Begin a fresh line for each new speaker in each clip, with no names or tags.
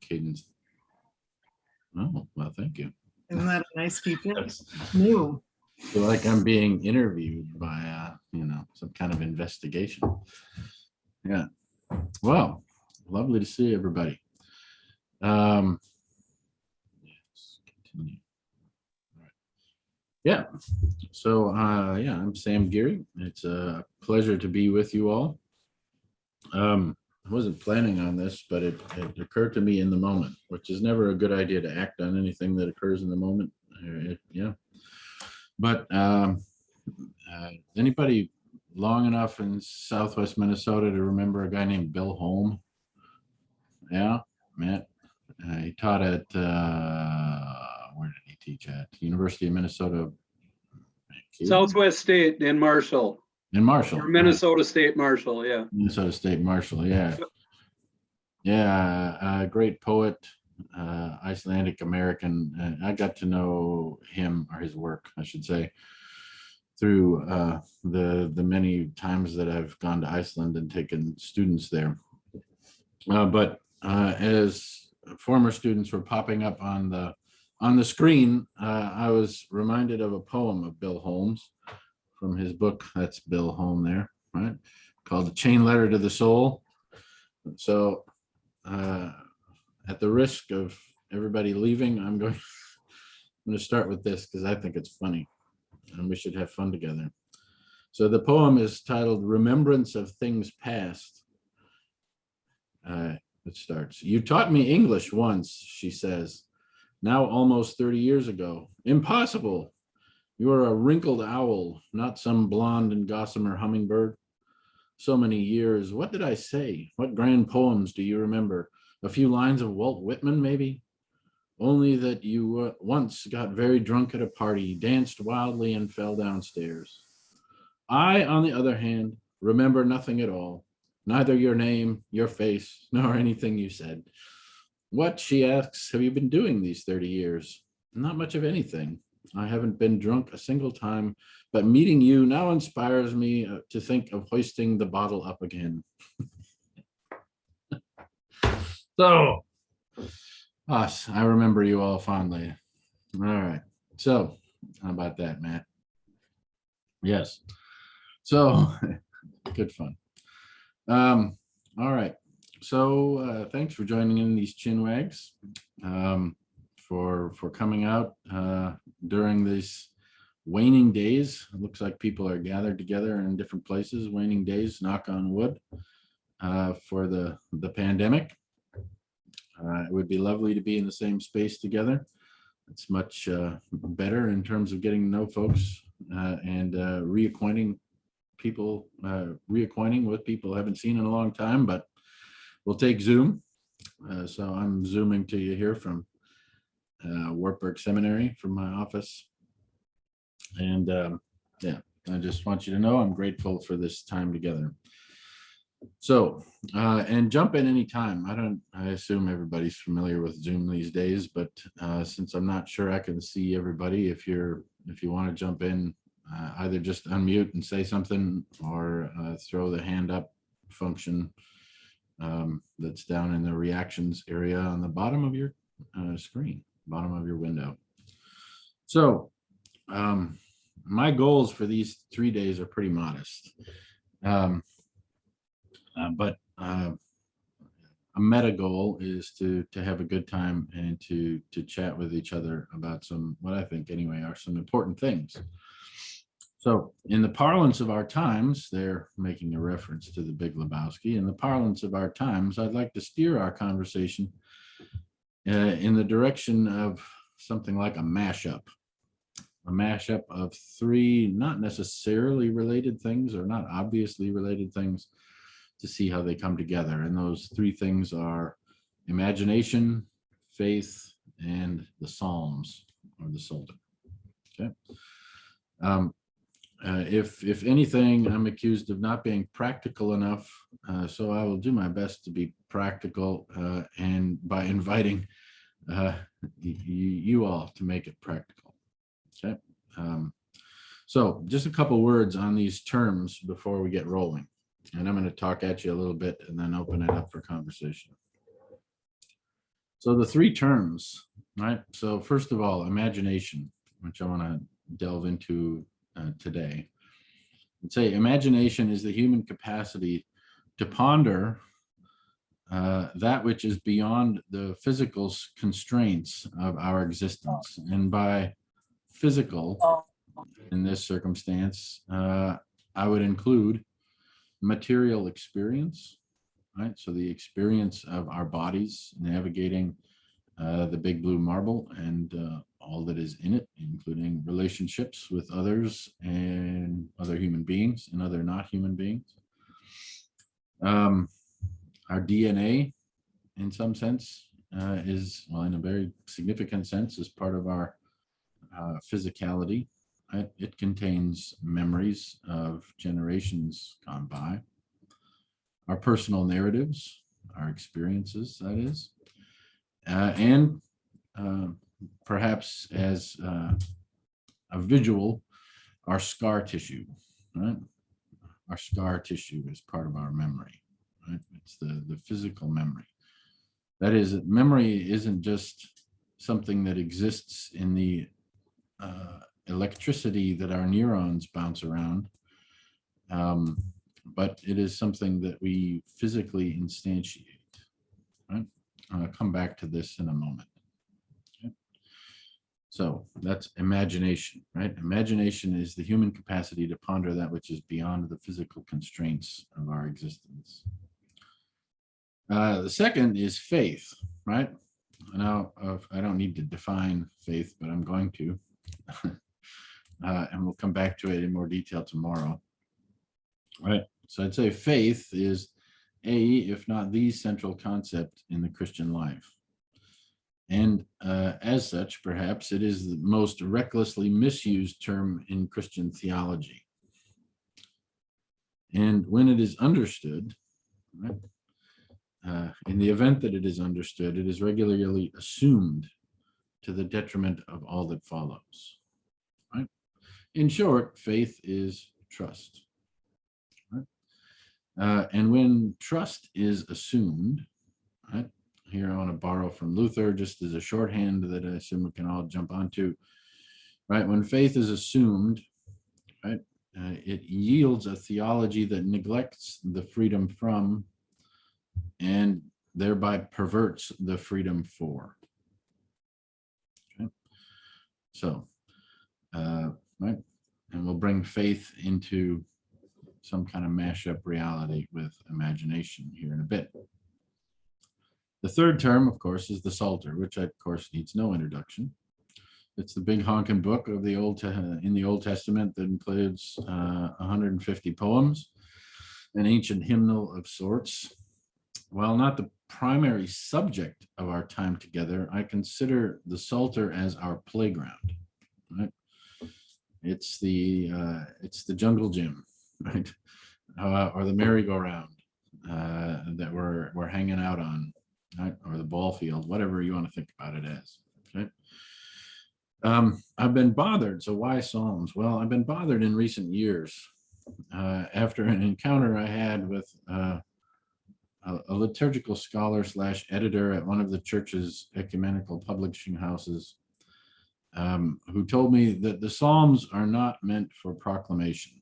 cadence. Oh, well, thank you.
Isn't that a nice feature?
That's
New.
feel like I'm being interviewed by, some kind of investigation. Yeah. Well, lovely to see everybody. Yes, continue. All right. Yeah. So, I'm Sam Geary. It's a pleasure to be with you all. I wasn't planning on this, but it occurred to me in the moment, which is never a good idea to act on anything that occurs in the moment. Yeah. But anybody long enough in Southwest Minnesota to remember a guy named Bill Holm? Yeah, Matt. He taught at where did he teach at? University of Minnesota.
Southwest State in Marshall.
In Marshall.
Or Minnesota State Marshall, yeah.
Minnesota State Marshall, yeah. Yeah, great poet, Icelandic American. I got to know him, or his work, I should say, through the many times that I've gone to Iceland and taken students there. But as former students were popping up on the screen, I was reminded of a poem of Bill Holmes from his book. That's Bill Holm there, right? Called "A Chain Letter to the Soul." So, at the risk of everybody leaving, I'm going to start with this because I think it's funny, and we should have fun together. So the poem is titled "Remembrance of Things Past." It starts, "You taught me English once," she says, "now almost 30 years ago. Impossible. You are a wrinkled owl, not some blonde and gossamer hummingbird. So many years. What did I say? What grand poems do you remember? A few lines of Walt Whitman, maybe? Only that you once got very drunk at a party, danced wildly, and fell downstairs. I, on the other hand, remember nothing at all. Neither your name, your face, nor anything you said. What," she asks, "have you been doing these 30 years? Not much of anything. I haven't been drunk a single time, but meeting you now inspires me to think of hoisting the bottle up again." So, us, I remember you all fondly. All right. So, how about that, Matt? Yes. So, good fun. All right. So, thanks for joining in these Chinwags, for coming out during these waning days. It looks like people are gathered together in different places. Waning days, knock on wood, for the pandemic. It would be lovely to be in the same space together. It's much better in terms of getting to know folks and reacquainting with people I haven't seen in a long time, but we'll take Zoom. So I'm Zooming to you here from Wartburg Seminary from my office. And I just want you to know I'm grateful for this time together. So, and jump in anytime. I assume everybody's familiar with Zoom these days, but since I'm not sure I can see everybody, if you want to jump in, either just unmute and say something, or throw the hand up function that's down in the reactions area on the bottom of your screen, bottom of your window. So, my goals for these 3 days are pretty modest. But a meta goal is to have a good time and to chat with each other about what I think anyway are some important things. So in the parlance of our times, they're making a reference to the Big Lebowski. In the parlance of our times, I'd like to steer our conversation in the direction of something like a mashup of three not necessarily related things, or not obviously related things, to see how they come together. And those three things are imagination, faith, and the Psalms, or the Psalter. Okay. If anything, I'm accused of not being practical enough, so I will do my best to be practical, and by inviting you all to make it practical. Okay. So just a couple words on these terms before we get rolling. And I'm going to talk at you a little bit and then open it up for conversation. So the three terms, right? So first of all, imagination, which I want to delve into today. I'd say imagination is the human capacity to ponder that which is beyond the physical constraints of our existence. And by physical, in this circumstance, I would include material experience, right? So the experience of our bodies navigating the big blue marble and all that is in it, including relationships with others and other human beings and other not human beings. Our DNA, in some sense, is, well, in a very significant sense, is part of our physicality. Right? It contains memories of generations gone by, our personal narratives, our experiences, that is, and perhaps as a visual, our scar tissue, right? Our scar tissue is part of our memory, right? It's the physical memory. That is, memory isn't just something that exists in the electricity that our neurons bounce around, but it is something that we physically instantiate, right? I'll come back to this in a moment. Okay. So that's imagination, right? Imagination is the human capacity to ponder that which is beyond the physical constraints of our existence. The second is faith, right? Now, I don't need to define faith, but I'm going to. And we'll come back to it in more detail tomorrow. Right. So I'd say faith is if not the central concept in the Christian life. And as such, perhaps it is the most recklessly misused term in Christian theology. And when it is understood, right, in the event that it is understood, it is regularly assumed to the detriment of all that follows. Right? In short, faith is trust. And when trust is assumed, right? Here I want to borrow from Luther just as a shorthand that I assume we can all jump onto, right? When faith is assumed, right, it yields a theology that neglects the freedom from and thereby perverts the freedom for. Okay. So, right, and we'll bring faith into some kind of mashup reality with imagination here in a bit. The third term, of course, is the Psalter, which of course needs no introduction. It's the big honking book of the in the Old Testament that includes 150 poems, an ancient hymnal of sorts. While not the primary subject of our time together, I consider the Psalter as our playground. Right? It's the jungle gym, right? Or the merry-go-round that we're hanging out on, right? Or the ball field, whatever you want to think about it as. Okay. I've been bothered. So why Psalms? Well, I've been bothered in recent years after an encounter I had with a liturgical scholar / editor at one of the church's ecumenical publishing houses, who told me that the Psalms are not meant for proclamation.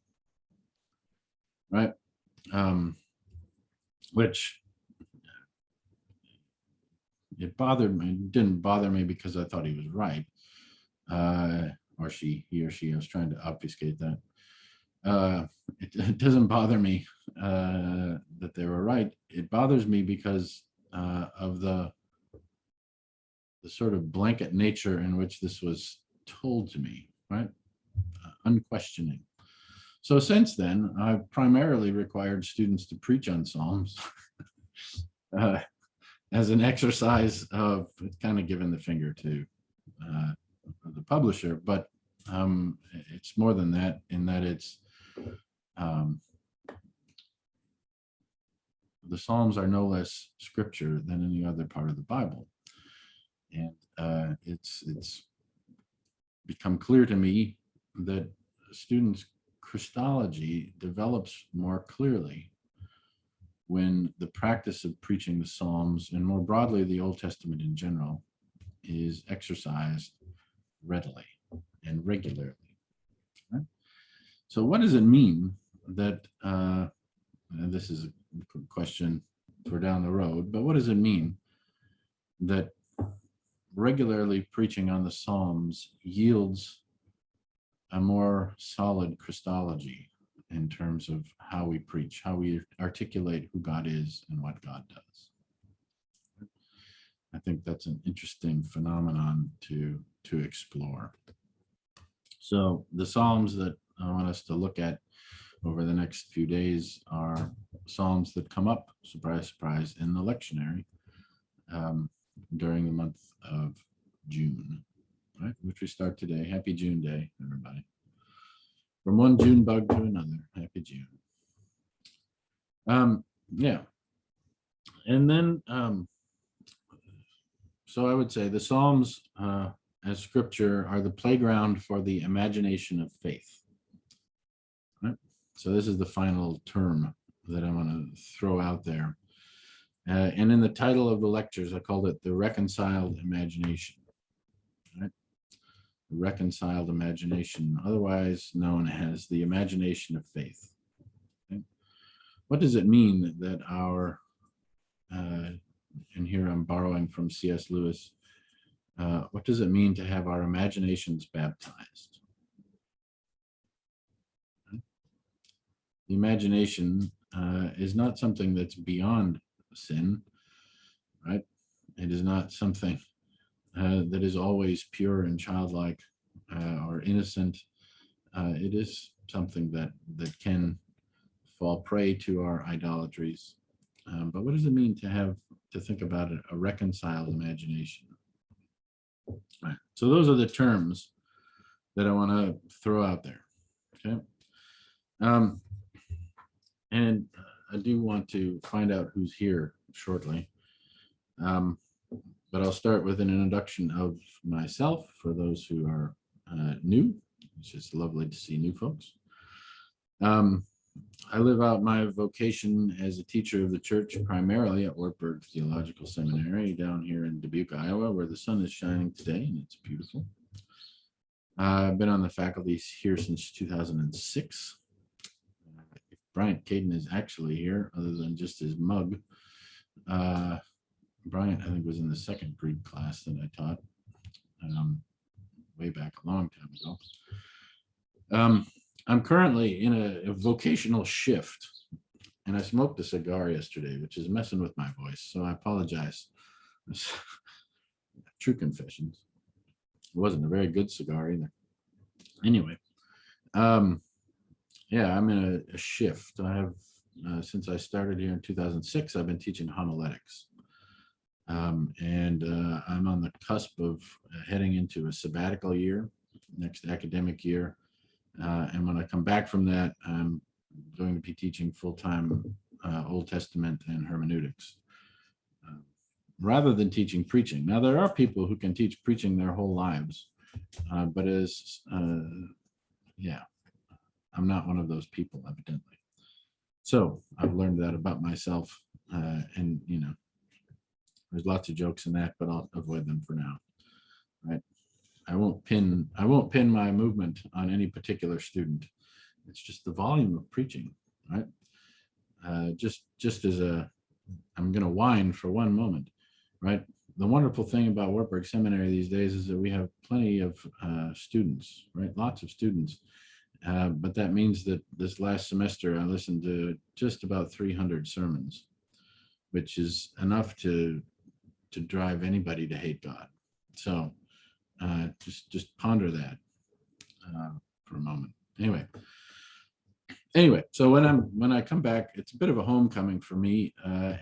Right? Which it bothered me. It didn't bother me because I thought he was right. Or he or she, I was trying to obfuscate that. It doesn't bother me that they were right. It bothers me because of the sort of blanket nature in which this was told to me, right? Unquestioning. So since then, I've primarily required students to preach on Psalms as an exercise of kind of giving the finger to the publisher, but it's more than that in that it's the Psalms are no less scripture than any other part of the Bible. And it's become clear to me that students' Christology develops more clearly when the practice of preaching the Psalms, and more broadly the Old Testament in general, is exercised readily and regularly. Right? So what does it mean that, and this is a question for down the road, but what does it mean that regularly preaching on the Psalms yields a more solid Christology in terms of how we preach, how we articulate who God is and what God does? I think that's an interesting phenomenon to explore. So the Psalms that I want us to look at over the next few days are Psalms that come up, surprise, surprise, in the lectionary during the month of June, right? Which we start today. Happy June Day, everybody. From one June bug to another. Happy June. Yeah. And then, so I would say the Psalms as scripture are the playground for the imagination of faith. Right? So this is the final term that I want to throw out there. And in the title of the lectures, I called it the Reconciled Imagination. Right? The Reconciled Imagination, otherwise known as the imagination of faith. Okay? What does it mean that our, and here I'm borrowing from C.S. Lewis, what does it mean to have our imaginations baptized? Right? The imagination is not something that's beyond sin, right? It is not something that is always pure and childlike or innocent. It is something that can fall prey to our idolatries. But what does it mean to think about a reconciled imagination? Right. So those are the terms that I want to throw out there. Okay. And I do want to find out who's here shortly. But I'll start with an introduction of myself for those who are new. It's just lovely to see new folks. I live out my vocation as a teacher of the church, primarily at Wartburg Theological Seminary down here in Dubuque, Iowa, where the sun is shining today, and it's beautiful. I've been on the faculty here since 2006. If Bryant Caden is actually here, other than just his mug, Bryant, I think, was in the second Greek class that I taught way back a long time ago. I'm currently in a vocational shift, and I smoked a cigar yesterday, which is messing with my voice, so I apologize. True confessions. It wasn't a very good cigar either. Anyway, yeah, I'm in a shift. I have, since I started here in 2006, I've been teaching homiletics. And I'm on the cusp of heading into a sabbatical year, next academic year. And when I come back from that, I'm going to be teaching full-time Old Testament and hermeneutics, rather than teaching preaching. Now, there are people who can teach preaching their whole lives, but yeah, I'm not one of those people, evidently. So I've learned that about myself, and there's lots of jokes in that, but I'll avoid them for now. Right? I won't pin my movement on any particular student. It's just the volume of preaching, right? Just as I'm going to whine for one moment, right? The wonderful thing about Wartburg Seminary these days is that we have plenty of students, right? Lots of students. But that means that this last semester I listened to just about 300 sermons, which is enough to drive anybody to hate God. So just ponder that for a moment. Anyway, so when I come back, it's a bit of a homecoming for me,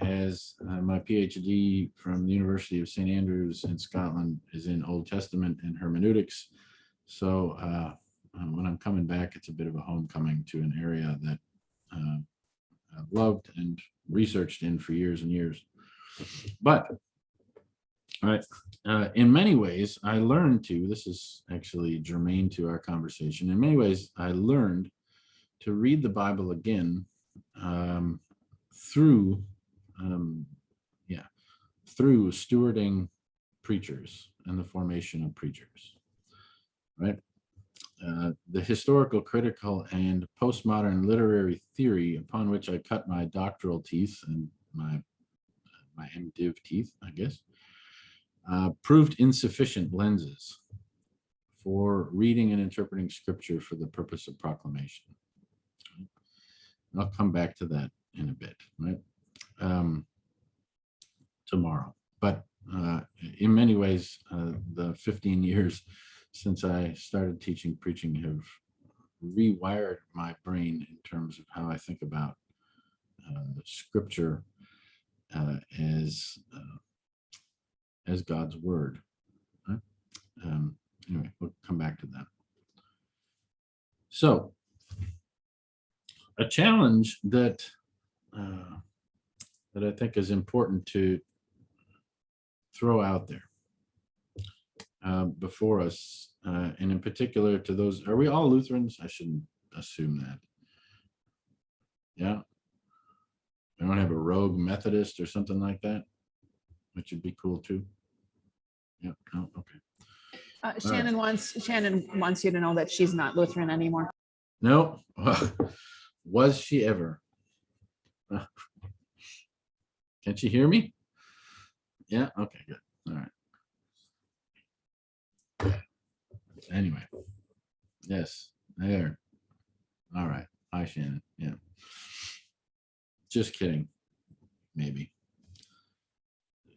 as my PhD from the University of St. Andrews in Scotland is in Old Testament and hermeneutics. So when I'm coming back, it's a bit of a homecoming to an area that I've loved and researched in for years and years. But right. In many ways, I learned to, this is actually germane to our conversation. In many ways, I learned to read the Bible again through through stewarding preachers and the formation of preachers, right? The historical, critical, and postmodern literary theory upon which I cut my doctoral teeth and my MDiv teeth, I guess, proved insufficient lenses for reading and interpreting scripture for the purpose of proclamation. And I'll come back to that in a bit, right? Tomorrow. But in many ways, the 15 years since I started teaching preaching have rewired my brain in terms of how I think about scripture as God's word. Right? Anyway, we'll come back to that. So, a challenge that I think is important to throw out there before us, and in particular to those, are we all Lutherans? I shouldn't assume that. Yeah. We don't have a rogue Methodist or something like that, which would be cool too. Yeah, no, okay.
Shannon wants you to know that she's not Lutheran anymore.
No, was she ever? Can she hear me? Yeah, okay, good. All right. Anyway, yes, there. All right. Hi, Shannon. Yeah. Just kidding, maybe.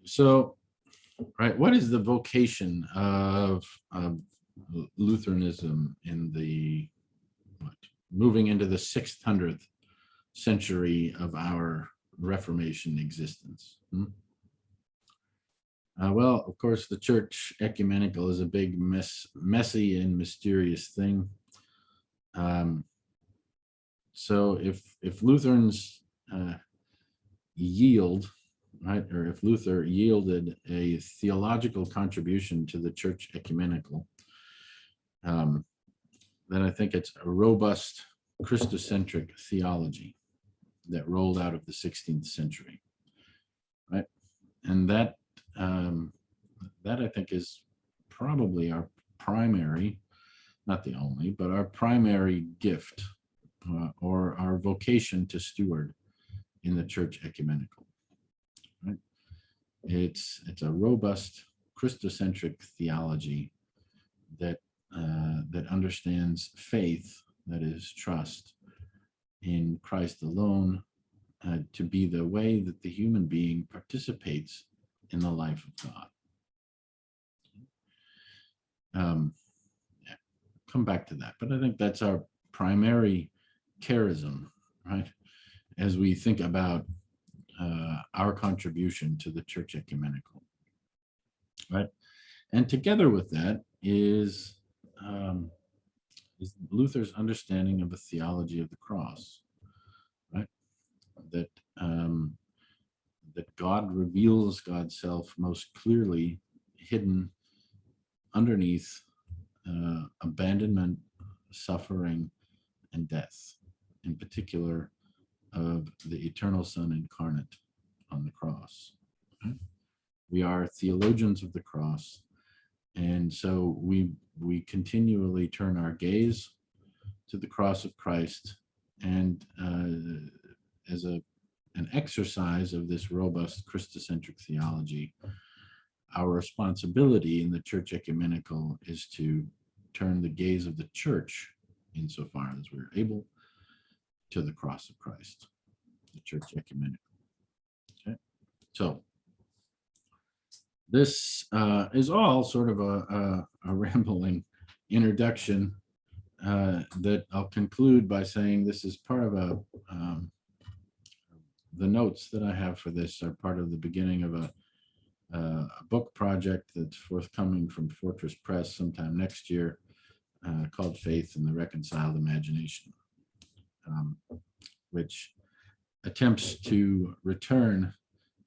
So, right, what is the vocation of Lutheranism in the moving into the 600th century of our Reformation existence? Well, of course, the church ecumenical is a big, messy and mysterious thing. So if Lutherans yield, right, or if Luther yielded a theological contribution to the church ecumenical, then I think it's a robust Christocentric theology that rolled out of the 16th century, right? And that I think is probably our primary, not the only, but our primary gift or our vocation to steward in the church ecumenical, right? It's a robust Christocentric theology that understands faith, that is trust in Christ alone, to be the way that the human being participates in the life of God. Come back to that, but I think that's our primary charism, right? As we think about our contribution to the church ecumenical, right? And together with that is Luther's understanding of a theology of the cross, right? That God reveals God's self most clearly hidden underneath abandonment, suffering, and death, in particular of the eternal Son incarnate on the cross. Right? We are theologians of the cross, and so we continually turn our gaze to the cross of Christ, and as an exercise of this robust Christocentric theology, our responsibility in the church ecumenical is to turn the gaze of the church, insofar as we're able, to the cross of Christ, the church ecumenical. Okay, so this is all sort of a rambling introduction that I'll conclude by saying this is part of the notes that I have for this are part of the beginning of a book project that's forthcoming from Fortress Press sometime next year, called Faith in the Reconciled Imagination, which attempts to return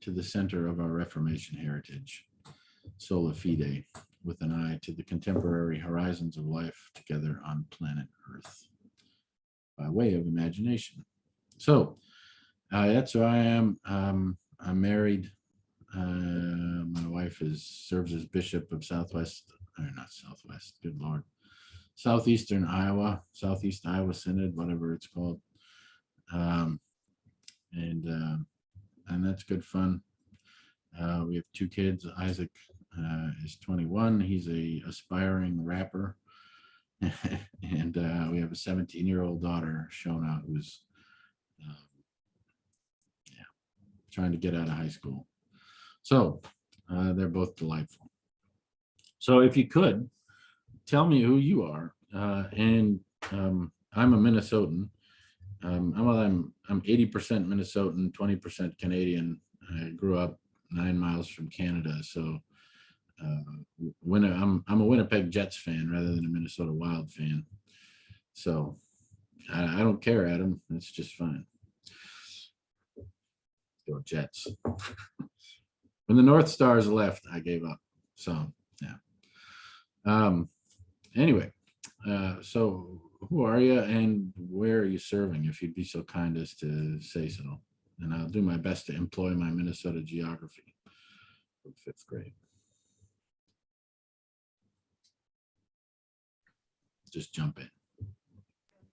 to the center of our Reformation heritage, sola fide, with an eye to the contemporary horizons of life together on planet Earth by way of imagination. So That's who I am. I'm married. My wife serves as bishop of Southwest, or not Southwest, good Lord. Southeastern Iowa, Southeast Iowa Synod, whatever it's called. And that's good fun. We have 2 kids. Isaac is 21. He's a aspiring rapper. And we have a 17-year-old daughter, Shona, who's trying to get out of high school. So they're both delightful. So if you could, tell me who you are. And I'm a Minnesotan. I'm 80% Minnesotan, 20% Canadian. I grew up 9 miles from Canada. So I'm a Winnipeg Jets fan rather than a Minnesota Wild fan. So I don't care, Adam. It's just fine. Go Jets. When the North Stars left, I gave up. So yeah. Anyway, so who are you and where are you serving, if you'd be so kind as to say so? And I'll do my best to employ my Minnesota geography from 5th grade. Just jump in.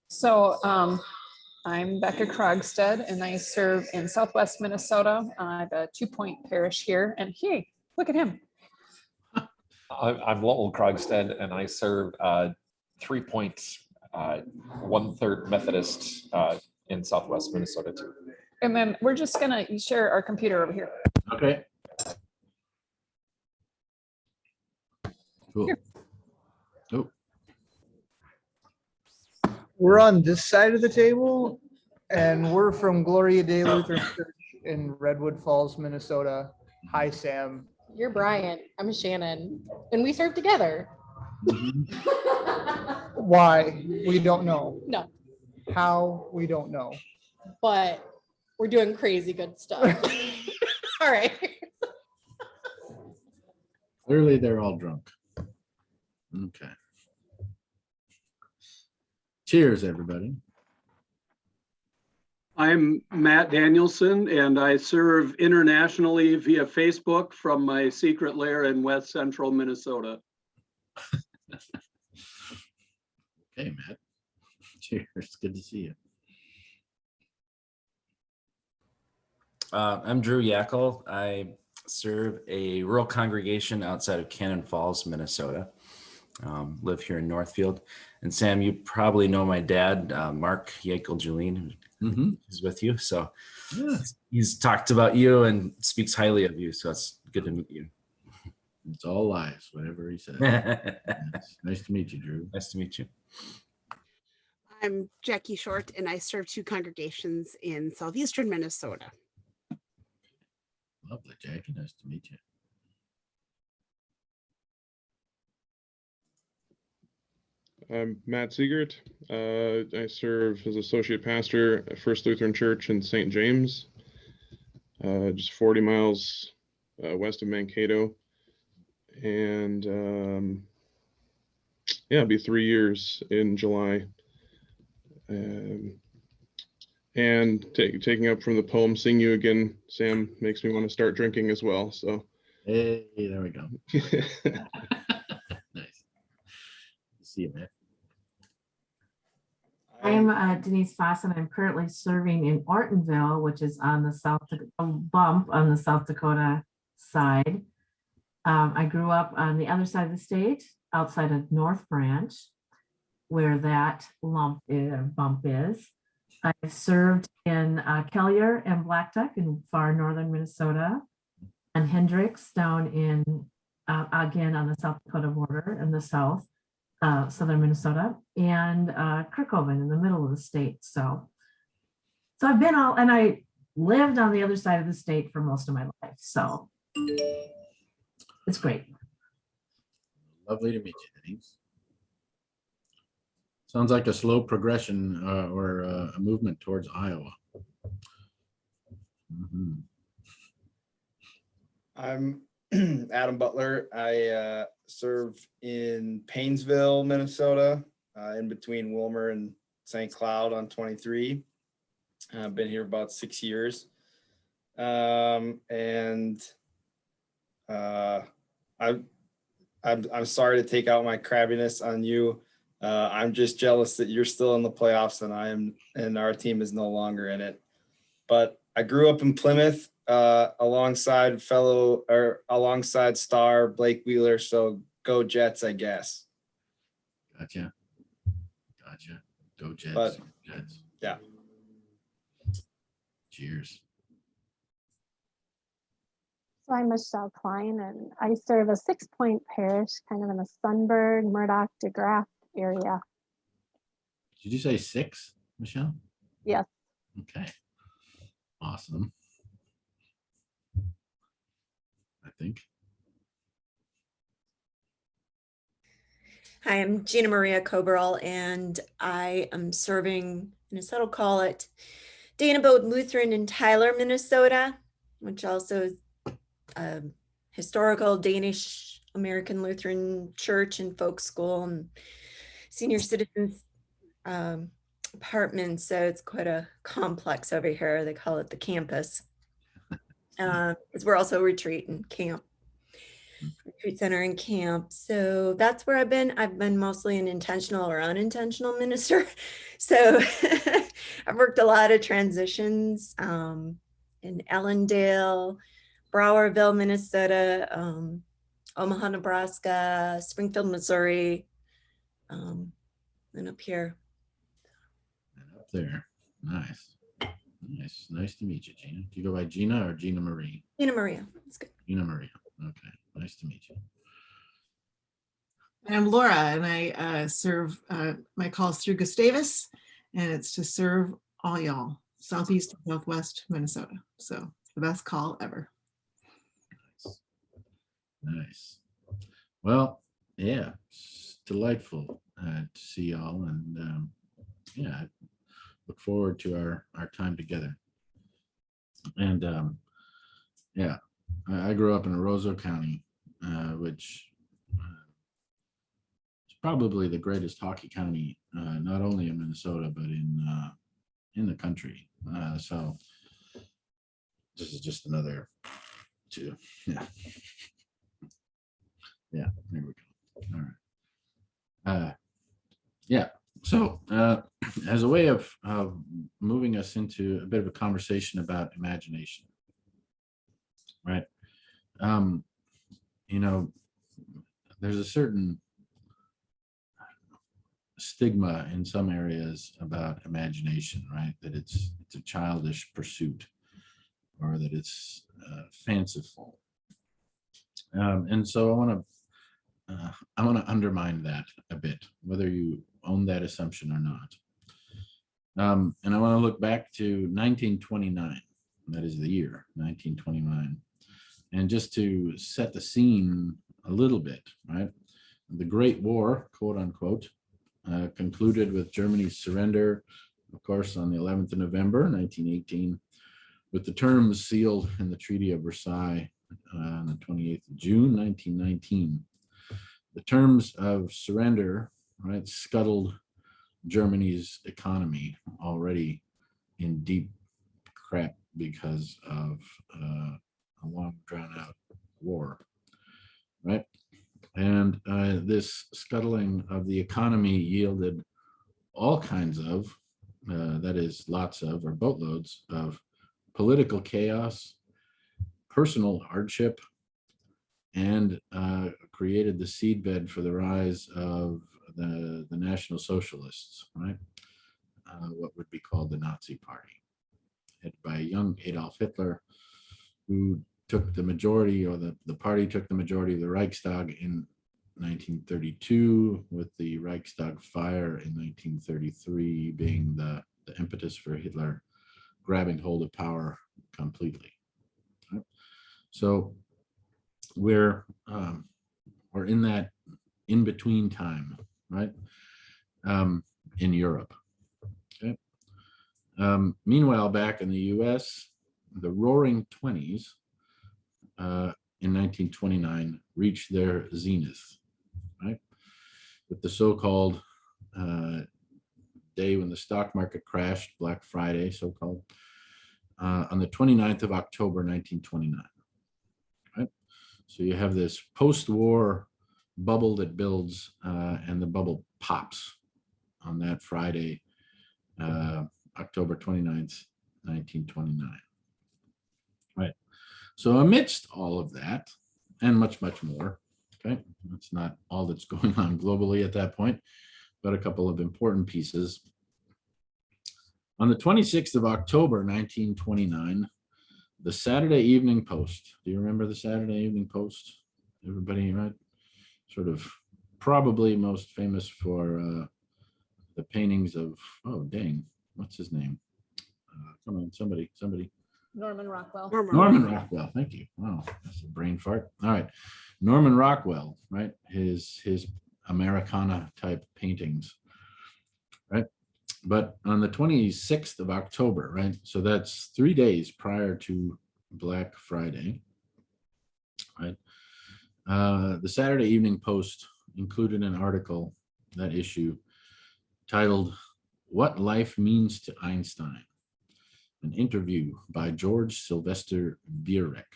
So I'm Becca Krogstad, and I serve in Southwest Minnesota. I have a 2-point parish here, and hey, look at him.
I'm Lowell Krogstad, and I serve 3-point 1/3 Methodist in Southwest Minnesota too.
And then we're just gonna share our computer over here.
Okay. Cool.
Here.
Oh,
We're on this side of the table, and we're from Gloria Dei Lutheran Church in Redwood Falls, Minnesota. Hi, Sam.
You're Brian. I'm Shannon. And we serve together.
mhm.
Why? We don't know.
No,
How? We don't know.
but we're doing crazy good stuff. All right.
Clearly they're all drunk. Okay. Cheers, everybody.
I'm Matt Danielson, and I serve internationally via Facebook from my secret lair in West Central Minnesota.
Okay, Matt. Cheers. Good to see you.
I'm Drew Yackel. I serve a rural congregation outside of Cannon Falls, Minnesota. Live here in Northfield. And Sam, you probably know my dad, Mark Yackel-Julien, who's with you. So
Yeah,
he's talked about you and speaks highly of you. So it's good to meet you.
it's all lies, whatever he said.
Nice
Yes. Nice to meet you, Drew.
to meet you.
I'm Jackie Short, and I serve 2 congregations in southeastern Minnesota.
Lovely, Jackie. Nice to meet you.
I'm Matt Siegert. I serve as associate pastor at First Lutheran Church in St. James, just 40 miles west of Mankato. And yeah, it'll be 3 years in July. And taking up from the poem, Sing You Again, Sam, makes me want to start drinking as well. So
Hey, there we go. Nice. See you, man.
I'm Denise Foss, and I'm currently serving in Ortonville, which is on the bump on the South Dakota side. I grew up on the other side of the state, outside of North Branch, where that bump is. I've served in Kellier and Black Duck in far northern Minnesota, and Hendricks down in, again, on the South Dakota border in the south. Southern Minnesota, and Kirkhoven in the middle of the state. So I've been and I lived on the other side of the state for most of my life. So it's great.
Lovely to meet you, Denise. Sounds like a slow progression or a movement towards Iowa.
I'm Adam Butler. I serve in Paynesville, Minnesota, in between Wilmer and St. Cloud on 23. I've been here about 6 years. And I'm sorry to take out my crabbiness on you. I'm just jealous that you're still in the playoffs and I am, and our team is no longer in it. But I grew up in Plymouth alongside star Blake Wheeler. So go Jets, I guess.
Gotcha. Go Jets.
But,
Jets.
yeah.
Cheers.
So I'm Michelle Klein, and I serve a 6-point parish, kind of in the Sunburn, Murdoch, DeGraff area.
Did you say 6, Michelle?
Yes.
Okay. Awesome. I think.
Hi, I'm Gina Maria Coberall, and I am serving, Minnesota call it Dana Boat Lutheran in Tyler, Minnesota, which also is a historical Danish American Lutheran church and folk school and senior citizens apartments. So it's quite a complex over here. They call it the campus. Because we're also retreat and camp. Retreat center and camp. So that's where I've been. I've been mostly an intentional or unintentional minister. So I've worked a lot of transitions in Ellendale, Browerville, Minnesota, Omaha, Nebraska, Springfield, Missouri, and up here.
And up there. Nice. Nice to meet you, Gina. Do you go by Gina or Gina Marie?
Gina Maria. That's good.
Gina Maria. Okay. Nice to meet you.
I'm Laura, and I serve my calls through Gustavus, and it's to serve all y'all, Southeast and Southwest Minnesota. So the best call ever.
Nice. Well, yeah, it's delightful to see y'all, and yeah, I look forward to our time together. And yeah, I grew up in Roseau County, which is probably the greatest hockey county, not only in Minnesota but in the country. So this is just another two. Yeah. Yeah, there we go. All right. Yeah. So as a way of moving us into a bit of a conversation about imagination, right? You know, there's a certain stigma in some areas about imagination, right? That it's a childish pursuit, or that it's fanciful. And so I want to undermine that a bit, whether you own that assumption or not. And I want to look back to 1929. That is the year 1929. And just to set the scene a little bit, right? The Great War, quote unquote, concluded with Germany's surrender, of course, on the 11th of November, 1918, with the terms sealed in the Treaty of Versailles on the 28th of June, 1919. The terms of surrender, right, scuttled Germany's economy, already in deep crap because of a long drawn-out war, right? And this scuttling of the economy yielded all kinds of, that is, lots of, or boatloads of political chaos, personal hardship, and created the seedbed for the rise of the National Socialists, right? What would be called the Nazi Party, headed by young Adolf Hitler, who took the majority, or the party took the majority of the Reichstag in 1932, with the Reichstag fire in 1933 being the impetus for Hitler grabbing hold of power completely. Right? So we're in that in-between time, right? In Europe. Okay. Meanwhile, back in the US, the Roaring Twenties in 1929 reached their zenith, right? With the so-called day when the stock market crashed, Black Friday, so-called, on the 29th of October, 1929. Right? So you have this post-war bubble that builds, and the bubble pops on that Friday, October 29th, 1929. Right. So amidst all of that, and much, much more, okay, that's not all that's going on globally at that point, but a couple of important pieces. On the 26th of October, 1929, the Saturday Evening Post. Do you remember the Saturday Evening Post? Everybody, right? Sort of probably most famous for the paintings of, oh, dang, what's his name? Come on, somebody.
Norman Rockwell.
Norman Rockwell, thank you. Wow, that's a brain fart. All right, Norman Rockwell, right? His Americana type paintings, right? But on the 26th of October, right? So that's 3 days prior to Black Friday, right? The Saturday Evening Post included an article, that issue, titled "What Life Means to Einstein," an interview by George Sylvester Viereck.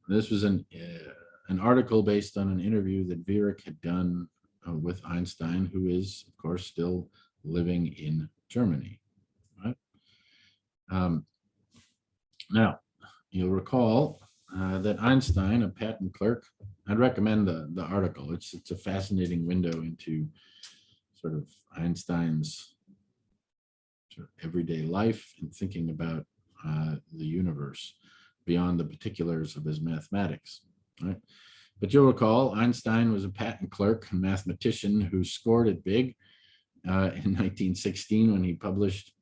This was an article based on an interview that Viereck had done with Einstein, who is, of course, still living in Germany. Right? Now, you'll recall that Einstein, a patent clerk, I'd recommend the article. It's a fascinating window into sort of Einstein's sort of everyday life and thinking about the universe beyond the particulars of his mathematics. Right? But you'll recall Einstein was a patent clerk and mathematician who scored it big in 1916 when he published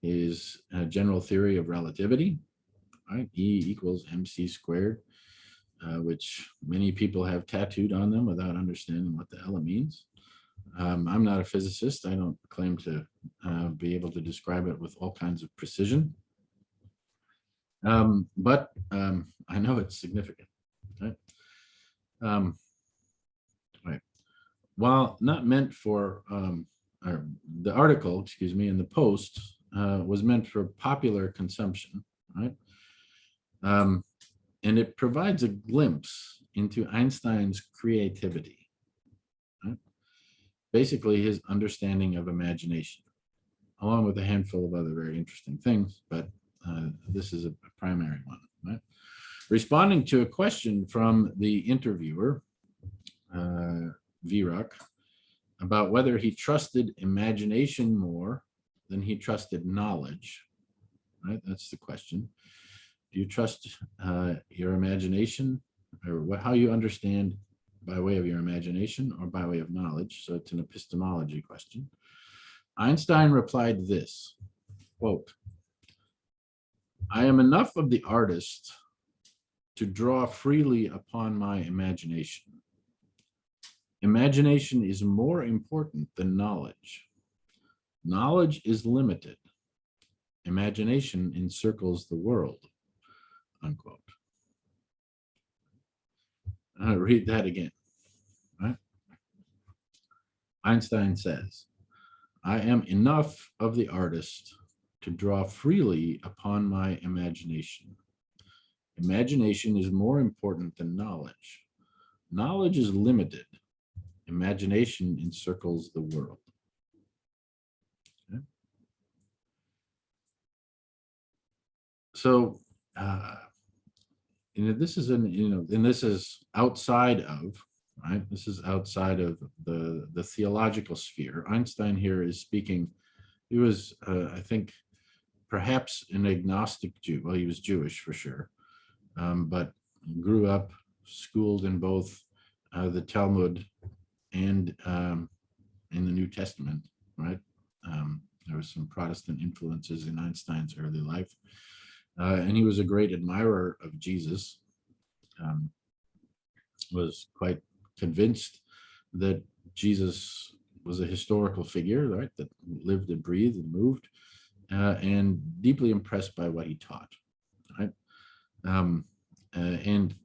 his general theory of relativity. Right? E equals mc squared, which many people have tattooed on them without understanding what the hell it means. I'm not a physicist. I don't claim to be able to describe it with all kinds of precision. But I know it's significant. Right? Right. While not meant for, or the article, excuse me, in the Post was meant for popular consumption, right? And it provides a glimpse into Einstein's creativity, right? Basically his understanding of imagination, along with a handful of other very interesting things, but this is a primary one, right? Responding to a question from the interviewer, Viereck, about whether he trusted imagination more than he trusted knowledge, right? That's the question. Do you trust your imagination, or how you understand by way of your imagination or by way of knowledge? So it's an epistemology question. Einstein replied this, quote, "I am enough of the artist to draw freely upon my imagination. Imagination is more important than knowledge. Knowledge is limited. Imagination encircles the world," unquote. I'll read that again. Right? Einstein says, "I am enough of the artist to draw freely upon my imagination. Imagination is more important than knowledge. Knowledge is limited. Imagination encircles the world." Okay. So, this is and this is outside of, right? This is outside of the theological sphere. Einstein here is speaking. He was, I think, perhaps an agnostic Jew. Well, he was Jewish for sure, but grew up schooled in both the Talmud and in the New Testament, right? There was some Protestant influences in Einstein's early life. And he was a great admirer of Jesus, was quite convinced that Jesus was a historical figure, right, that lived and breathed and moved, and deeply impressed by what he taught, right? And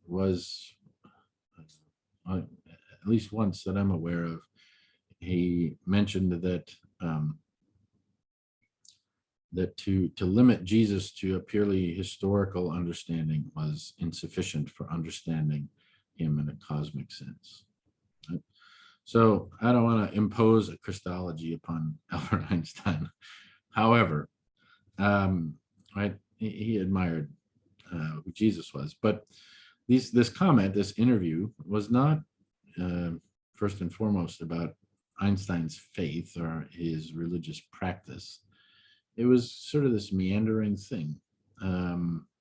was, at least once that I'm aware of, he mentioned that that to limit Jesus to a purely historical understanding was insufficient for understanding him in a cosmic sense. Right? So I don't want to impose a Christology upon Albert Einstein. However, right, he admired who Jesus was, but this comment, this interview, was not first and foremost about Einstein's faith or his religious practice. It was sort of this meandering thing,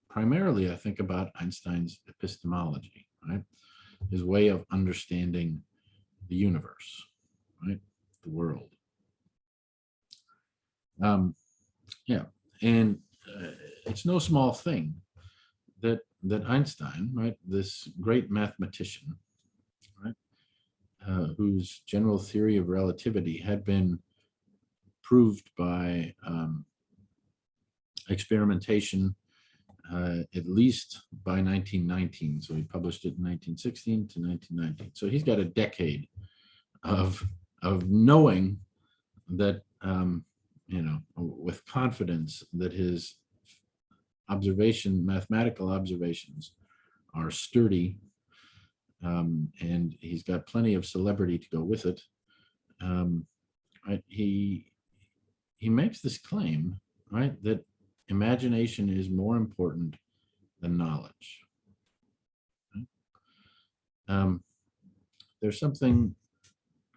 primarily, I think, about Einstein's epistemology, right? His way of understanding the universe, right? The world. Yeah, and it's no small thing that Einstein, right, this great mathematician, right, whose general theory of relativity had been proved by experimentation at least by 1919. So he published it in 1916 to 1919. So he's got a decade of knowing that, you know, with confidence that his mathematical observations are sturdy, and he's got plenty of celebrity to go with it. Right? He makes this claim, right, that imagination is more important than knowledge. Right? There's something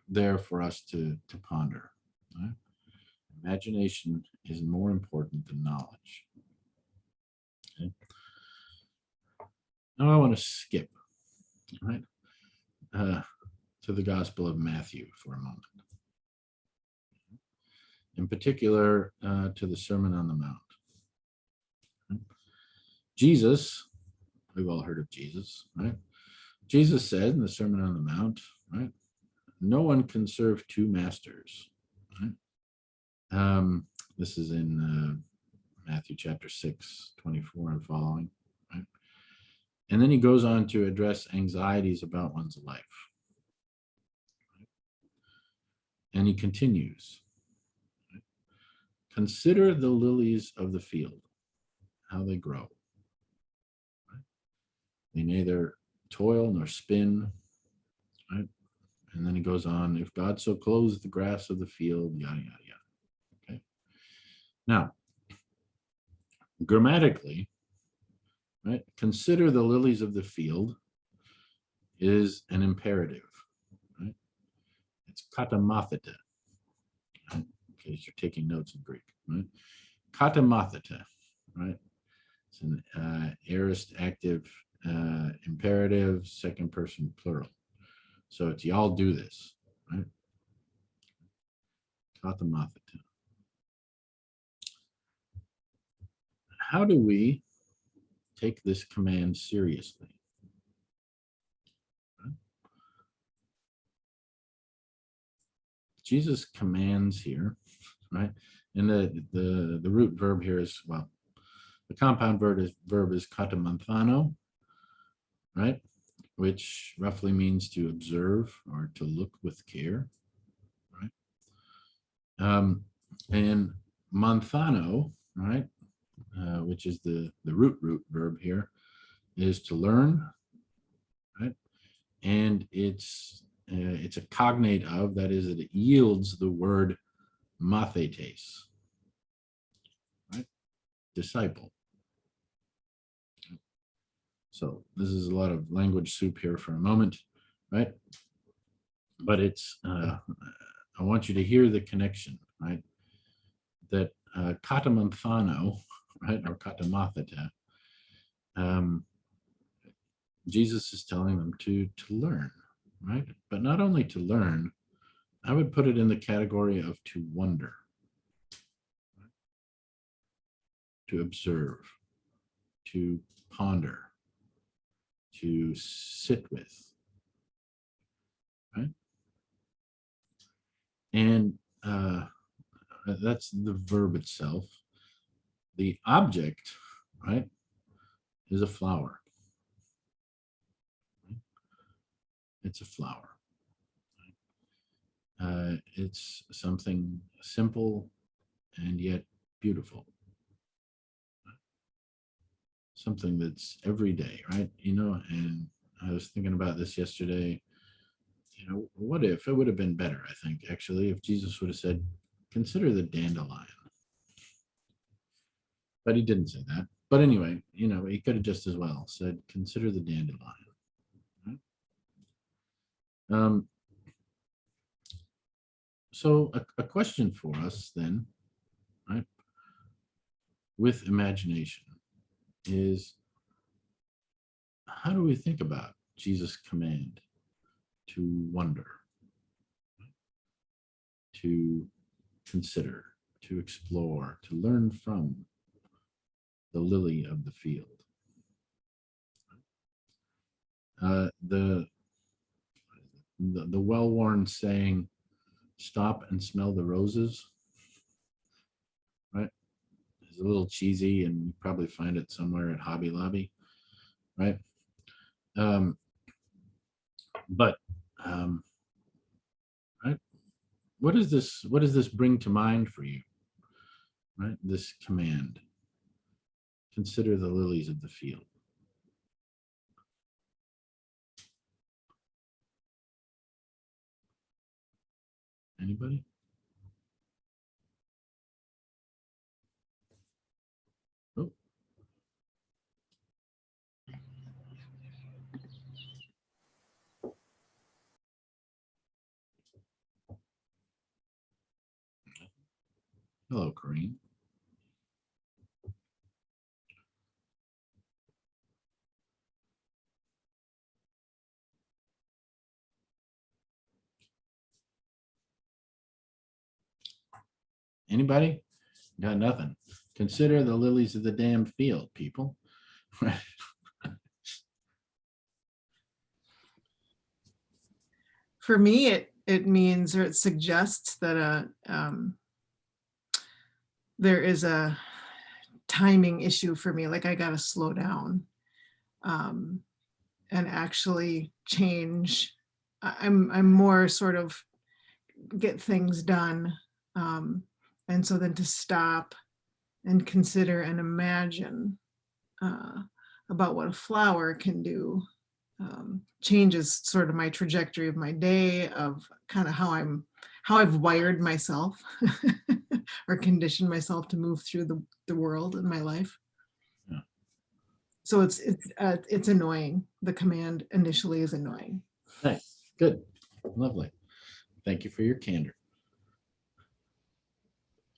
there for us to ponder. Right? Imagination is more important than knowledge. Okay? Now I want to skip, right, to the Gospel of Matthew for a moment. In particular, to the Sermon on the Mount. Right? Jesus, we've all heard of Jesus, right? Jesus said in the Sermon on the Mount, right, no one can serve two masters. Right? This is in Matthew chapter 6, 24 and following. Right? And then he goes on to address anxieties about one's life. Right? And he continues. Consider the lilies of the field, how they grow. Right? They neither toil nor spin. Right? And then he goes on, if God so clothes the grass of the field, yada, yada, yada. Okay. Now, grammatically, right, consider the lilies of the field is an imperative. Right? It's katamatheta. Right? In case you're taking notes in Greek. Right? Katamatheta, right? It's an aorist active imperative, second person plural. So it's y'all do this, right? Katamatheta. How do we take this command seriously? Right? Jesus commands here, right? And the root verb here is, well, the compound verb is katamanthano, right? Which roughly means to observe or to look with care, right? And manthano, right, which is the root verb here, is to learn, right? And it's a cognate of, that is, it yields the word mathetes, right? Disciple. So this is a lot of language soup here for a moment, right? But it's, I want you to hear the connection, right? That katamanthano, right, or katamatheta, Jesus is telling them to learn, right? But not only to learn, I would put it in the category of to wonder, right? To observe, to ponder, to sit with, right? And that's the verb itself. The object, right, is a flower. It's a flower. It's something simple and yet beautiful. Something that's every day, right? And I was thinking about this yesterday. What if it would have been better, I think, actually, if Jesus would have said, consider the dandelion. But he didn't say that. But anyway, he could have just as well said, consider the dandelion. Right? So a question for us then, right, with imagination is, how do we think about Jesus' command to wonder, to consider, to explore, to learn from the lily of the field? The well-worn saying, stop and smell the roses, right? It's a little cheesy, and you probably find it somewhere at Hobby Lobby, right? But right, what does this bring to mind for you, right? This command, consider the lilies of the field. Anybody? Oh. Hello, Corinne. Anybody? Got nothing. Consider the lilies of the damn field, people.
For me, it means, or it suggests that there is a timing issue for me. Like I got to slow down and actually change. I'm more sort of get things done. And so then to stop and consider and imagine about what a flower can do changes sort of my trajectory of my day, of kind of how I've wired myself or conditioned myself to move through the world in my life.
Yeah.
So it's annoying. The command initially is annoying.
Nice. Good. Lovely. Thank you for your candor.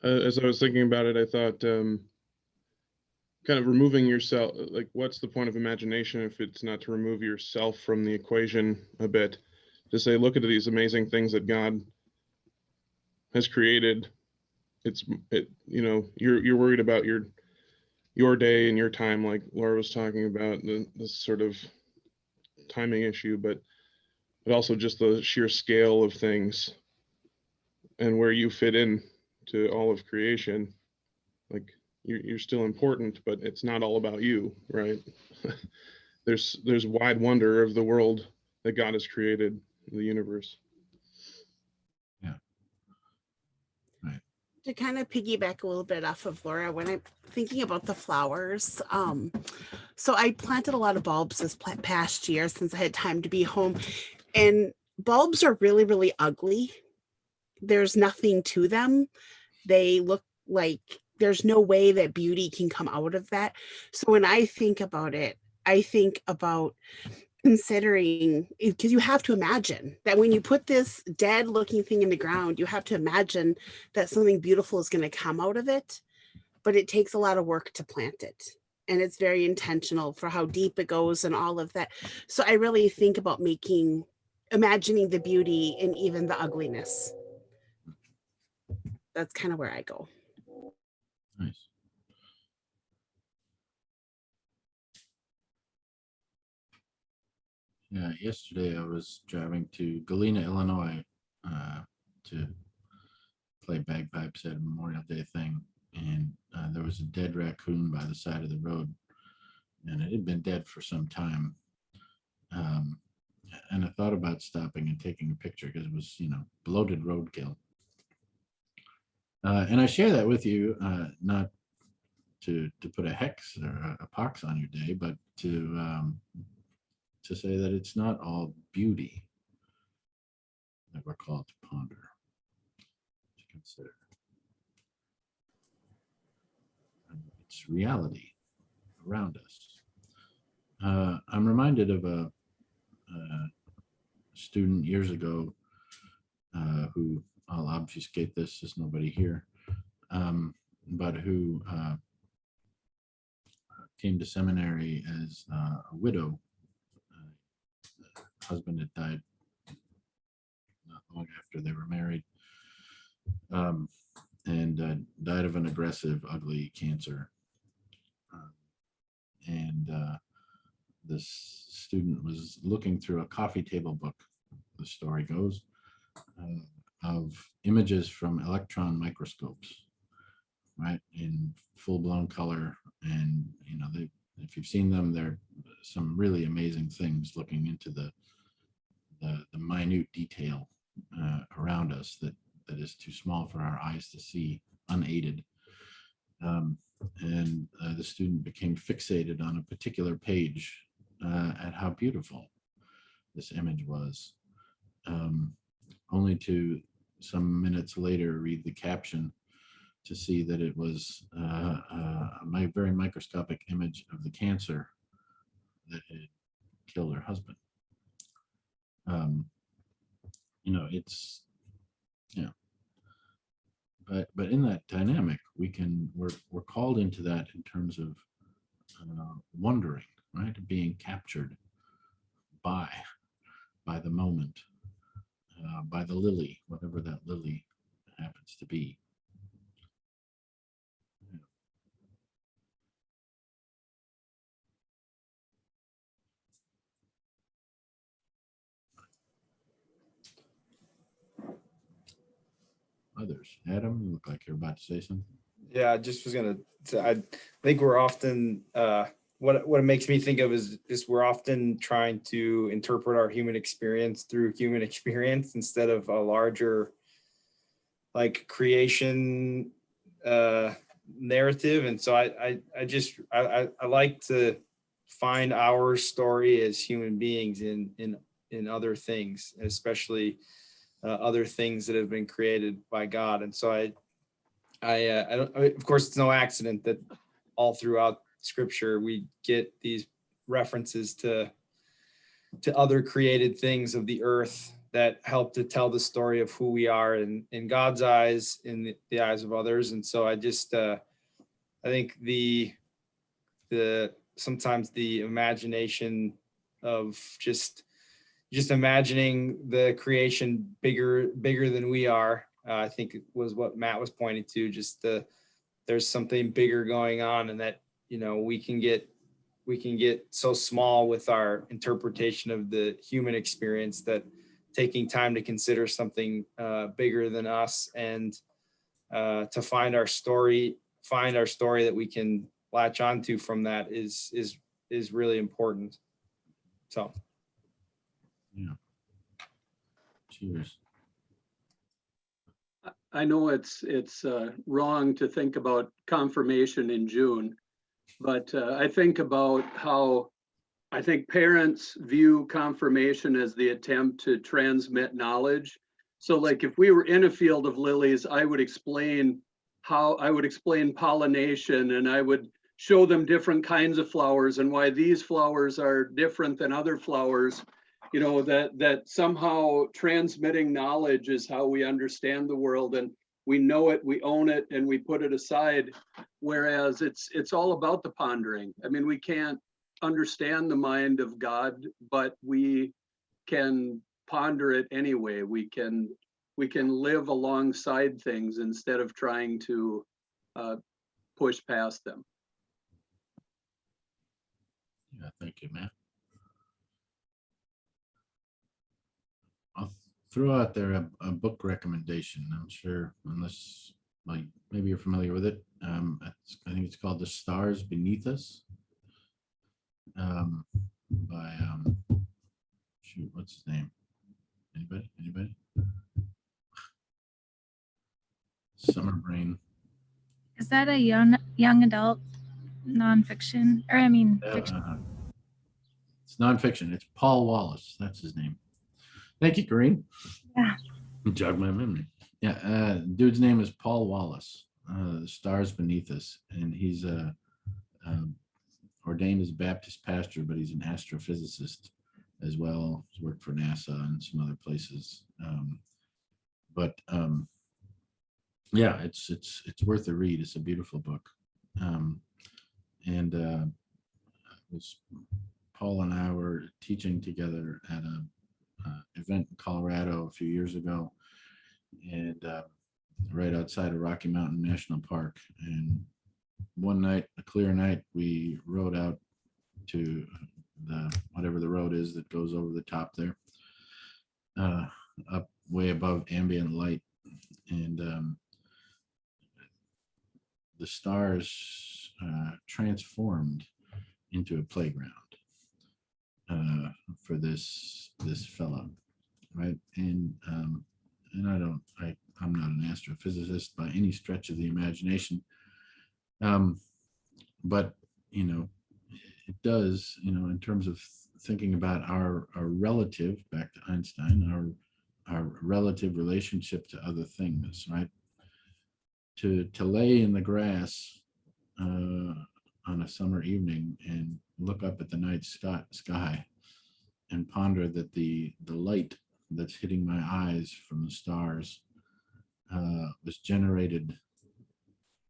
As I was thinking about it, I thought kind of removing yourself, like what's the point of imagination if it's not to remove yourself from the equation a bit? To say, look at these amazing things that God has created. You're worried about your day and your time, like Laura was talking about, this sort of timing issue, but also just the sheer scale of things and where you fit in to all of creation. Like you're still important, but it's not all about you, right? There's wide wonder of the world that God has created, the universe.
Yeah. Right.
To kind of piggyback a little bit off of Laura, when I'm thinking about the flowers, so I planted a lot of bulbs this past year since I had time to be home, and bulbs are really, really ugly. There's nothing to them. They look like there's no way that beauty can come out of that. So when I think about it, I think about considering, because you have to imagine that when you put this dead looking thing in the ground, you have to imagine that something beautiful is going to come out of it, but it takes a lot of work to plant it. And it's very intentional for how deep it goes and all of that. So I really think about imagining the beauty and even the ugliness. That's kind of where I go.
Nice. Yeah, yesterday I was driving to Galena, Illinois, to play bagpipes at a Memorial Day thing, and there was a dead raccoon by the side of the road, and it had been dead for some time. and I thought about stopping and taking a picture because it was, bloated roadkill. And I share that with you, not to put a hex or a pox on your day, but to say that it's not all beauty that we're called to ponder, to consider. It's reality around us. I'm reminded of a student years ago who, I'll obfuscate this, there's nobody here, but who came to seminary as a widow. Husband had died not long after they were married, and died of an aggressive, ugly cancer. And this student was looking through a coffee table book, the story goes, of images from electron microscopes, right, in full-blown color. And if you've seen them, they're some really amazing things, looking into the minute detail around us that is too small for our eyes to see unaided. And the student became fixated on a particular page at how beautiful this image was, only to some minutes later read the caption to see that it was a very microscopic image of the cancer that had killed her husband. It's, but in that dynamic, we're called into that in terms of wondering, right? Being captured by the moment, by the lily, whatever that lily happens to be. Others. Adam, you look like you're about to say something.
Yeah, I just was gonna say, I think we're often what it makes me think of is we're often trying to interpret our human experience through human experience instead of a larger like creation narrative. And so I like to find our story as human beings in other things, especially other things that have been created by God. And so I don't, of course, it's no accident that all throughout Scripture we get these references to other created things of the earth that help to tell the story of who we are in God's eyes, in the eyes of others. And so I just I think the sometimes the imagination of just imagining the creation bigger than we are, I think it was what Matt was pointing to, just there's something bigger going on, and that, we can get so small with our interpretation of the human experience that taking time to consider something bigger than us and to find our story that we can latch onto from that is really important. So.
Yeah. Cheers.
I know it's wrong to think about confirmation in June, but I think about how I think parents view confirmation as the attempt to transmit knowledge. So like if we were in a field of lilies, I would explain pollination, and I would show them different kinds of flowers and why these flowers are different than other flowers. That somehow transmitting knowledge is how we understand the world, and we know it, we own it, and we put it aside. Whereas it's all about the pondering. I mean, we can't understand the mind of God, but we can ponder it anyway. We can live alongside things instead of trying to push past them.
Yeah, thank you, Matt. I'll throw out there a book recommendation. I'm sure, unless maybe you're familiar with it. I think it's called The Stars Beneath Us, by Shoot, what's his name? Anybody? Anybody? Summer Brain.
Is that a young adult nonfiction? Or I mean, fiction?
It's nonfiction. It's Paul Wallace. That's his name. Thank you, Corinne.
Yeah.
Jog my memory. Yeah, dude's name is Paul Wallace. The Stars Beneath Us, and he's ordained as a Baptist pastor, but he's an astrophysicist as well. He's worked for NASA and some other places. Yeah, it's worth a read. It's a beautiful book. Paul and I were teaching together at a event in Colorado a few years ago, and right outside of Rocky Mountain National Park. And one night, a clear night, we rode out to whatever the road is that goes over the top there, up way above ambient light, and the stars transformed into a playground for this fellow, right? And I'm not an astrophysicist by any stretch of the imagination, but it does, in terms of thinking about our relative, back to Einstein, our relative relationship to other things, right? To lay in the grass on a summer evening and look up at the night sky and ponder that the light that's hitting my eyes from the stars was generated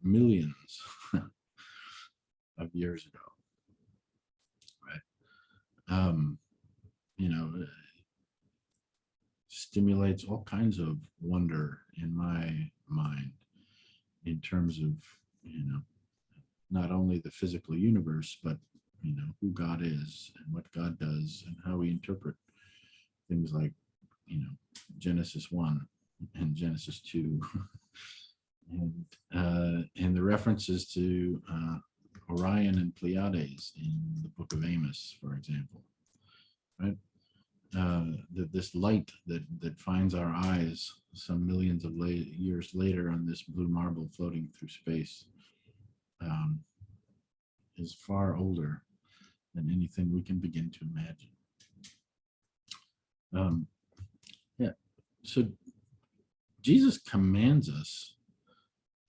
millions of years ago, right? Stimulates all kinds of wonder in my mind in terms of, not only the physical universe, but, who God is and what God does and how we interpret things like, Genesis 1 and Genesis 2 and the references to Orion and Pleiades in the book of Amos, for example, right? That this light that finds our eyes some millions of years later on this blue marble floating through space is far older than anything we can begin to imagine. Yeah, so Jesus commands us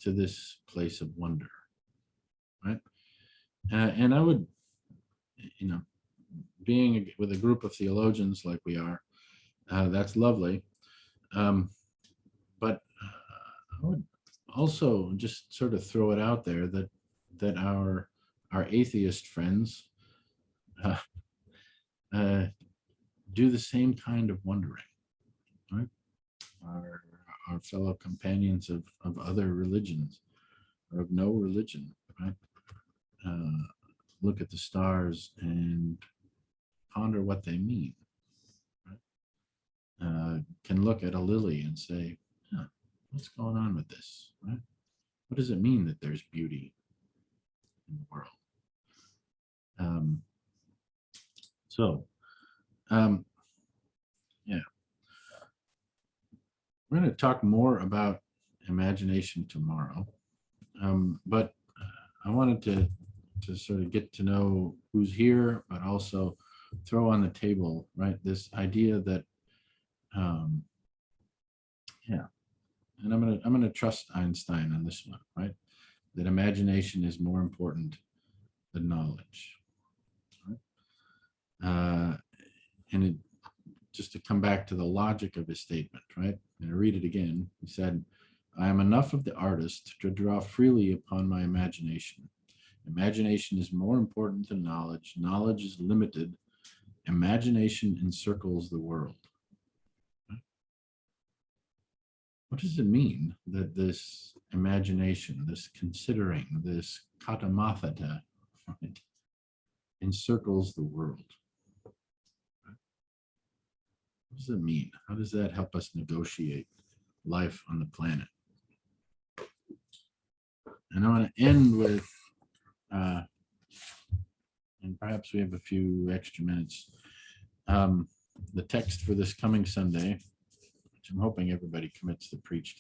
to this place of wonder, right? And I would, being with a group of theologians like we are, that's lovely. But I would also just sort of throw it out there that our atheist friends do the same kind of wondering, right? Our fellow companions of other religions or of no religion, right? Look at the stars and ponder what they mean, right? Can look at a lily and say, what's going on with this, right? What does it mean that there's beauty in the world? Yeah. We're going to talk more about imagination tomorrow, but I wanted to sort of get to know who's here, but also throw on the table, right, this idea that, and I'm gonna trust Einstein on this one, right, that imagination is more important than knowledge, right? And just to come back to the logic of his statement, right? And I read it again. He said, "I am enough of the artist to draw freely upon my imagination. Imagination is more important than knowledge. Knowledge is limited. Imagination encircles the world." What does it mean that this imagination, this considering, this katamathata, right, encircles the world? What does it mean? How does that help us negotiate life on the planet? And I want to end with, and perhaps we have a few extra minutes, the text for this coming Sunday, which I'm hoping everybody commits to preach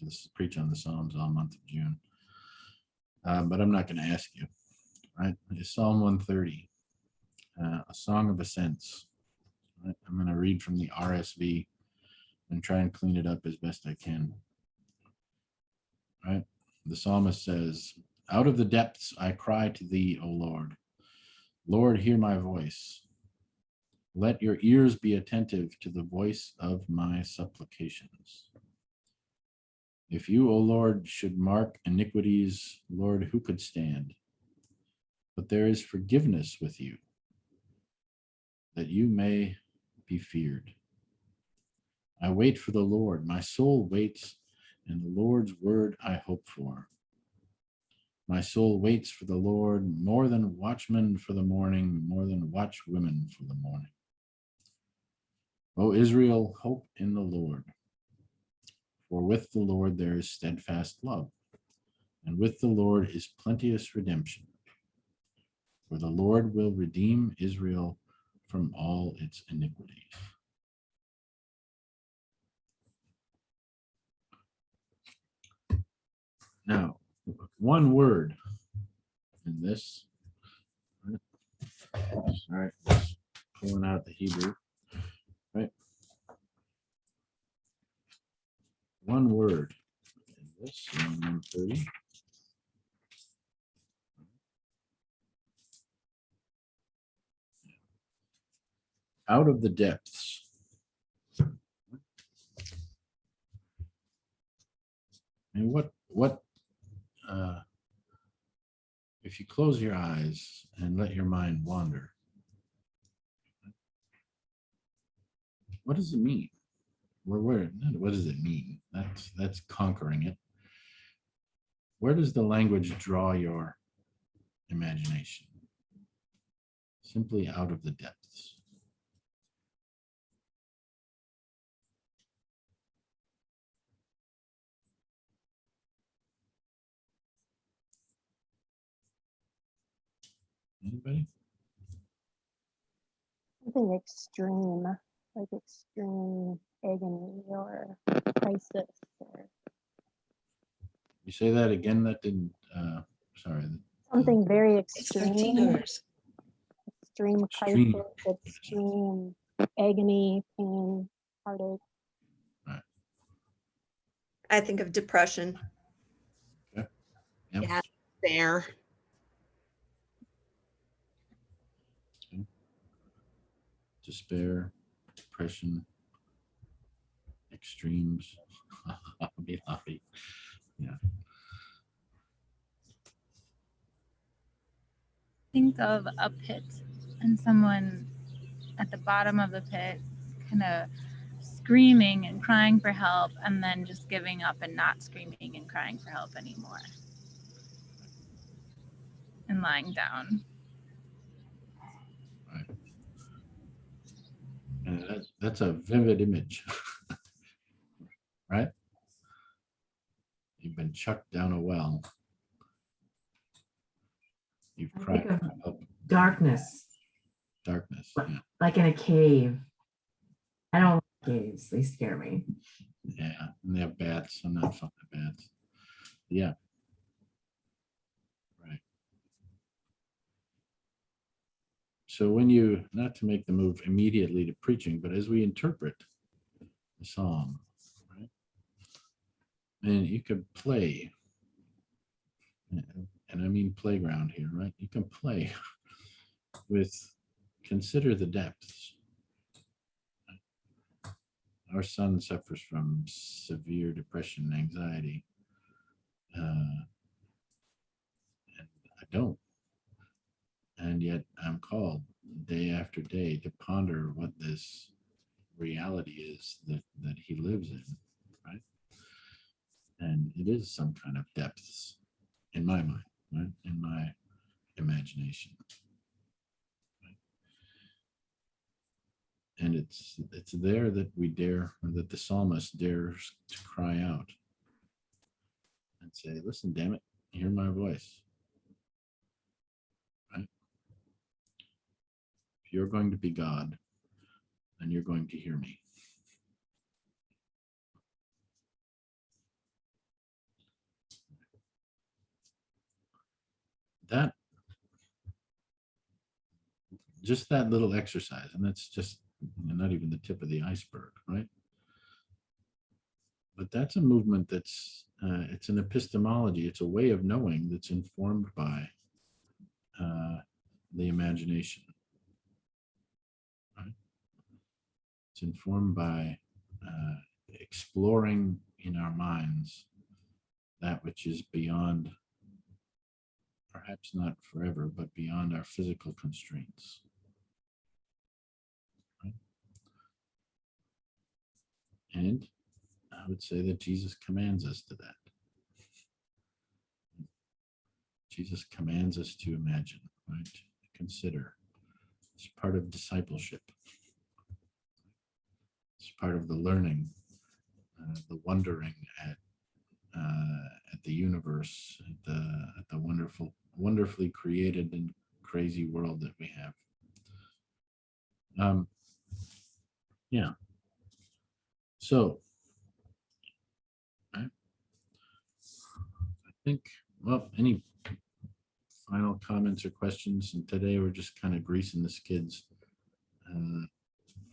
on the Psalms all month of June. But I'm not going to ask you. Right? It's Psalm 130, a song of ascents. Right? I'm going to read from the RSV and try and clean it up as best I can. Right? The psalmist says, "Out of the depths I cry to thee, O Lord. Lord, hear my voice. Let your ears be attentive to the voice of my supplications. If you, O Lord, should mark iniquities, Lord, who could stand? But there is forgiveness with you, that you may be feared. I wait for the Lord. My soul waits, and the Lord's word I hope for. My soul waits for the Lord more than watchmen for the morning, more than watchwomen for the morning. O Israel, hope in the Lord. For with the Lord there is steadfast love, and with the Lord is plenteous redemption. For the Lord will redeem Israel from all its iniquities." Now, one word in this. All right, pulling out the Hebrew. Right. One word in this, Psalm 130. Out of the depths. And what if you close your eyes and let your mind wander, what does it mean? What does it mean? That's conquering it. Where does the language draw your imagination? Simply out of the depths. Anybody?
Something extreme, like extreme agony or crisis. Or
You say that again? That didn't. Sorry.
something very extreme. Extreme
Extreme.
crisis, extreme agony, pain, heartache.
I think of depression.
Yep.
Yeah, there.
Despair, depression, extremes. Be happy. Yeah.
Think of a pit and someone at the bottom of the pit kind of screaming and crying for help, and then just giving up and not screaming and crying for help anymore and lying down.
Right. And that's a vivid image. Right? You've been chucked down a well. You've
I
cried
think of
for help.
darkness,
Darkness. Yeah.
like in a cave. I don't like caves, they scare me.
Yeah. And they have bats. I'm not fond of bats. Yeah. Right. So when you, not to make the move immediately to preaching, but as we interpret the psalm, right? And you could play, and I mean playground here, right? You can play with, consider the depths. Our son suffers from severe depression, anxiety, and I don't. And yet I'm called day after day to ponder what this reality is that he lives in, right? And it is some kind of depths in my mind, right? In my imagination. Right? And it's there that we dare, or that the psalmist dares to cry out and say, listen, damn it, hear my voice. Right? If you're going to be God, then you're going to hear me. That, just that little exercise, and that's just not even the tip of the iceberg, right? But that's a movement that's, it's an epistemology, it's a way of knowing that's informed by the imagination. Right? It's informed by exploring in our minds that which is beyond, perhaps not forever, but beyond our physical constraints. Right? And I would say that Jesus commands us to that. Jesus commands us to imagine, right? To consider. It's part of discipleship. It's part of the learning, the wondering at the universe, at the wonderfully created and crazy world that we have. Yeah. So, right. I think, well, any final comments or questions? And today we're just kind of greasing the skids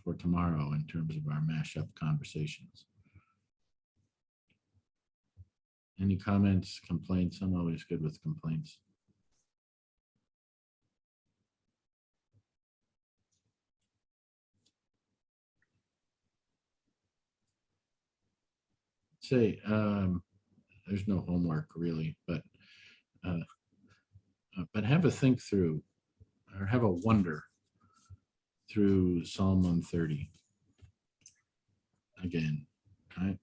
for tomorrow in terms of our mashup conversations. Any comments, complaints? I'm always good with complaints. Say, there's no homework really, but have a think through, or have a wonder through Psalm 130 again, right?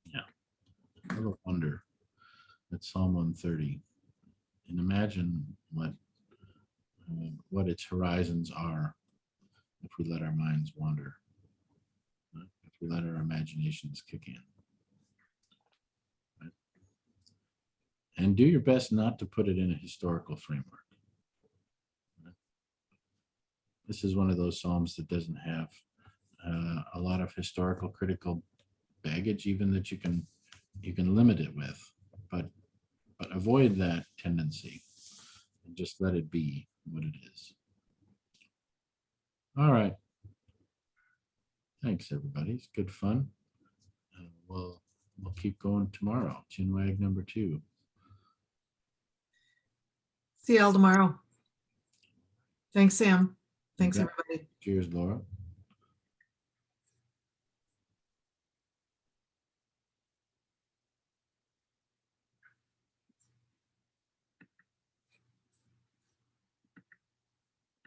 Yeah, have a wonder at Psalm 130 and imagine what its horizons are if we let our minds wander, right? If we let our imaginations kick in. Right? And do your best not to put it in a historical framework. Right? This is one of those Psalms that doesn't have a lot of historical critical baggage, even that you can limit it with, but avoid that tendency and just let it be what it is. All right. Thanks, everybody. It's good fun. We'll keep going tomorrow. Chinwag number 2.
See y'all tomorrow. Thanks, Sam. Thanks,
Okay.
everybody.
Cheers, Laura.